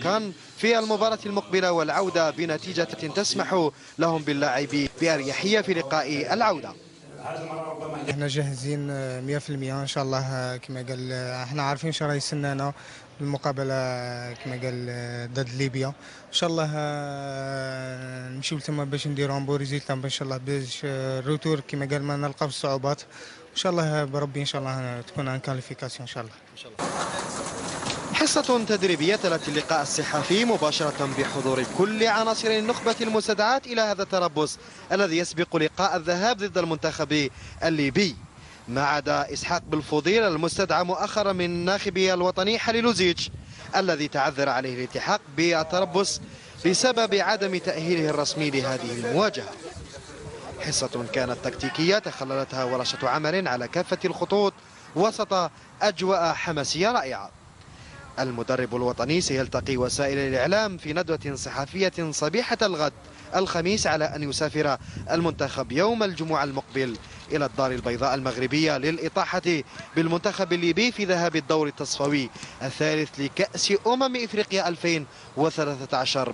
كان في المباراة المقبلة والعودة بنتيجة تسمح لهم باللعب بأريحية في لقاء العودة. احنا جاهزين 100% ان شاء الله. كما قال احنا عارفين شو راهي يستنانا المقابله، كما قال ضد ليبيا. ان شاء الله نمشيو تما باش نديرو ان بو ريزولتا ان شاء الله، باش الروتور كما قال ما نلقاوش الصعوبات. ان شاء الله بربي ان شاء الله تكون ان كاليفيكاسيون ان شاء الله. حصة تدريبية تلت اللقاء الصحفي مباشرة بحضور كل عناصر النخبة المستدعاة إلى هذا التربص الذي يسبق لقاء الذهاب ضد المنتخب الليبي، ما عدا إسحاق بالفضيل المستدعى مؤخرا من ناخبي الوطني حليل زيتش الذي تعذر عليه الالتحاق بالتربص بسبب عدم تأهيله الرسمي لهذه المواجهة. حصة كانت تكتيكية تخللتها ورشة عمل على كافة الخطوط وسط أجواء حماسية رائعة. المدرب الوطني سيلتقي وسائل الإعلام في ندوة صحفية صبيحة الغد الخميس على أن يسافر المنتخب يوم الجمعة المقبل إلى الدار البيضاء المغربية للإطاحة بالمنتخب الليبي في ذهاب الدور التصفوي الثالث لكأس أمم إفريقيا 2013.